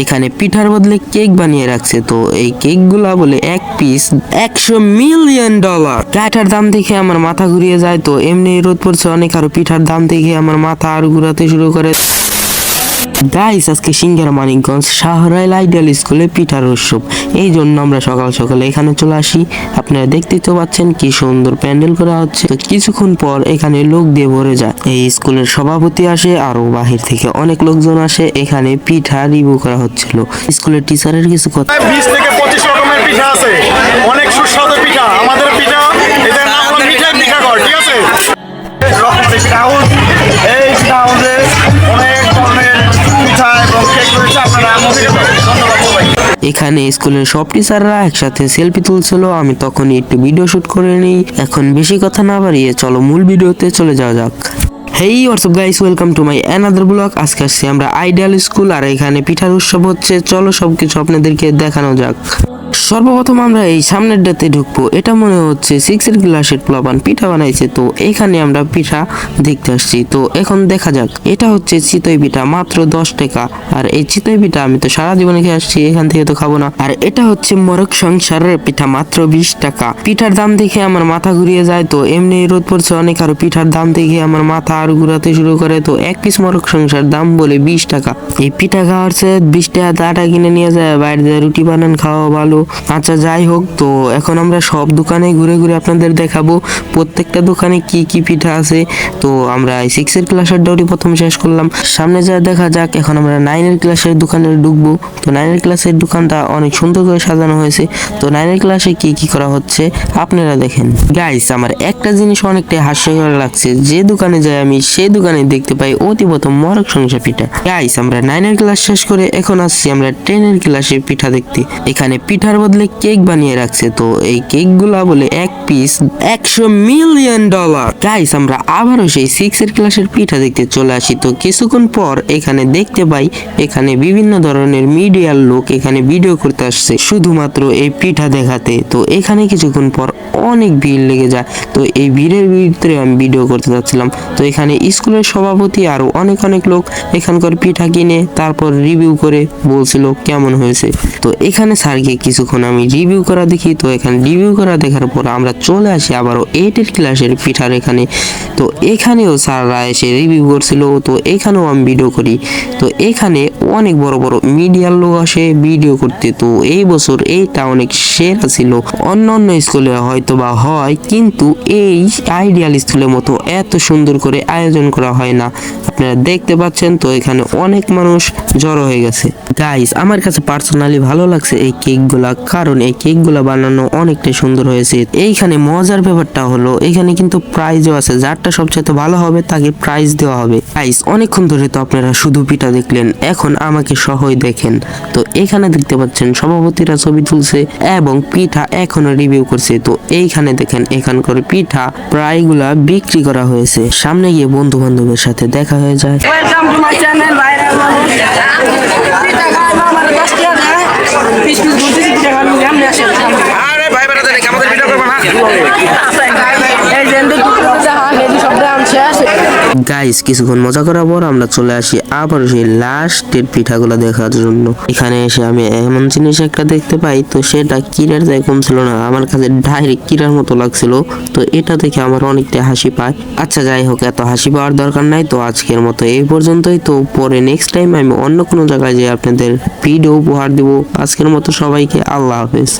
এখানে পিঠার বদলে কেক বানিয়ে রাখছে। তো এই কেকগুলা বলে এক পিস $100 মিলিয়ন। পিঠার দাম দেখে আমার মাথা ঘুরিয়ে যায়। তো এমনি রোদ পড়ছে অনেক, আরো পিঠার দাম দেখে আমার মাথা আরো ঘুরাতে শুরু করে। গাইস, আজকে সিঙ্গারা মানিকগঞ্জ শাহরাইল আইডিয়াল স্কুলে পিঠার উৎসব। এই জন্য আমরা সকাল সকালে এখানে চলে আসি। আপনারা দেখতেই তো পাচ্ছেন কি সুন্দর প্যান্ডেল করা হচ্ছে। তো কিছুক্ষণ পর এখানে লোক দিয়ে ভরে যায়। এই স্কুলের সভাপতি আসে, আরো বাহির থেকে অনেক লোকজন আসে। এখানে পিঠা রিভিউ করা হচ্ছিল। স্কুলের টিচারের কিছু কথা। 20 থেকে 25 রকমের পিঠা আছে, অনেক সুস্বাদু পিঠা। আমাদের পিঠা, এদের নাম হলো মিঠাই পিঠাঘর, ঠিক আছে? এই পিঠা হাউসে অনেক ধরনের পিঠা এবং কেক রয়েছে, আপনারা এখানে স্কুলের সব টিচাররা একসাথে সেলফি তুলছিল। আমি তখনই একটু ভিডিও শুট করে নিই। এখন বেশি কথা না বাড়িয়ে চলো মূল ভিডিওতে চলে যাওয়া যাক। Hey what's up guys, welcome to my another blog. আজকে আসছি আমরা আইডিয়াল স্কুল, আর এখানে পিঠার উৎসব হচ্ছে। চলো সবকিছু আপনাদেরকে দেখানো যাক। সর্বপ্রথম আমরা এই সামনের ডাতে ঢুকবো। এটা মনে হচ্ছে 6 ক্লাসের পোলাপান পিঠা বানাইছে। তো এখানে আমরা পিঠা দেখতে আসছি। তো এখন দেখা যাক। এটা হচ্ছে চিতই পিঠা, মাত্র 10 টাকা। আর এই চিতই পিঠা আমি তো সারা জীবনে খেয়ে আসছি, এখান থেকে তো খাবো না। আর এটা হচ্ছে মরক সংসারের পিঠা, মাত্র 20 টাকা। পিঠার দাম দেখে আমার মাথা ঘুরিয়ে যায়। তো এমনি রোদ পড়ছে অনেক, আরো পিঠার দাম দেখে আমার মাথা আরো ঘুরাতে শুরু করে। তো এক পিস মরক সংসার দাম বলে 20 টাকা। এই পিঠা খাওয়ার চেয়ে 20 টাকা আটা কিনে নিয়ে যায়, বাইরে যায় রুটি বানান খাওয়া ভালো। আচ্ছা যাই হোক, তো এখন আমরা সব দোকানে ঘুরে ঘুরে আপনাদের দেখাবো প্রত্যেকটা দোকানে কি কি পিঠা আছে। তো আমরা 6 ক্লাসের ডোরি প্রথম শেষ করলাম, সামনে যা দেখা যাক। এখন আমরা 9 ক্লাসের দোকানে ঢুকবো। তো 9 ক্লাসের দোকানটা অনেক সুন্দর করে সাজানো হয়েছে। তো 9 ক্লাসে কি কি করা হচ্ছে আপনারা দেখেন। গাইস, আমার একটা জিনিস অনেকটাই হাস্যকর লাগছে। যে দোকানে যাই আমি সেই দোকানে দেখতে পাই অতি প্রথম মরক সংসার পিঠা। গাইস, আমরা 9 ক্লাস শেষ করে এখন আসছি আমরা 10 ক্লাসের পিঠা দেখতে। এখানে পিঠার বদলে কেক বানিয়ে রাখছে। তো এই কেকগুলা বলে এক পিস $100 মিলিয়ন। গাইস, আমরা আবারও সেই 6 ক্লাসের পিঠা দেখতে চলে আসি। তো কিছুক্ষণ পর এখানে দেখতে পাই এখানে বিভিন্ন ধরনের মিডিয়ার লোক এখানে ভিডিও করতে আসছে শুধুমাত্র এই পিঠা দেখাতে। তো এখানে কিছুক্ষণ পর অনেক ভিড় লেগে যায়। তো এই ভিড়ের ভিতরে আমি ভিডিও করতে যাচ্ছিলাম। তো এখানে স্কুলের সভাপতি আরো অনেক লোক এখানকার পিঠা কিনে তারপর রিভিউ করে বলছিল কেমন হয়েছে। তো এখানে স্যারকে কিছুক্ষণ আমি রিভিউ করা দেখি। তো এখানে রিভিউ করা দেখার পর আমরা চলে আসি আবারও 8 ক্লাসের পিঠার এখানে। তো এখানেও স্যাররা এসে রিভিউ করছিল। তো এখানেও আমি ভিডিও করি। তো এখানে অনেক বড় বড় মিডিয়ার লোক আসে ভিডিও করতে। তো এই বছর এইটা অনেক সেরা ছিল। অন্য স্কুলে হয়তো বা হয়, কিন্তু এই আইডিয়াল স্কুলের মতো এত সুন্দর করে আয়োজন করা হয় না। আপনারা দেখতে পাচ্ছেন। তো এখানে অনেক মানুষ জড়ো হয়ে গেছে। গাইস, আমার কাছে পার্সোনালি ভালো লাগছে এই কেকগুলা, কারণ এই কেকগুলা বানানো অনেকটাই সুন্দর হয়েছে। এইখানে মজার ব্যাপারটা হলো এখানে কিন্তু প্রাইজও আছে। যারটা সবচেয়ে ভালো হবে তাকে প্রাইজ দেওয়া হবে। গাইস, অনেকক্ষণ ধরে তো আপনারা শুধু পিঠা দেখলেন, এখন আমাকে সহই দেখেন। তো এখানে দেখতে পাচ্ছেন সভাপতিরা ছবি তুলছে এবং পিঠা এখনো রিভিউ করছে। তো এইখানে দেখেন এখানকার পিঠা প্রায়গুলা বিক্রি করা হয়েছে। সামনে গিয়ে বন্ধু বান্ধবের সাথে দেখা হয়ে যায়। গাইস, কিছুক্ষণ মজা করার পর আমরা চলে আসি আবার সেই লাস্টের পিঠাগুলো দেখার জন্য। এখানে এসে আমি এমন জিনিস একটা দেখতে পাই। তো সেটা কিরার যায় কম ছিল না, আমার কাছে ডাইরেক্ট কিরার মতো লাগছিল। তো এটা দেখে আমার অনেকটা হাসি পায়। আচ্ছা যাই হোক, এত হাসি পাওয়ার দরকার নাই। তো আজকের মতো এই পর্যন্তই। তো পরে নেক্সট টাইম আমি অন্য কোনো জায়গায় যেয়ে আপনাদের ভিডিও উপহার দিব। আজকের মতো সবাইকে আল্লাহ হাফেজ।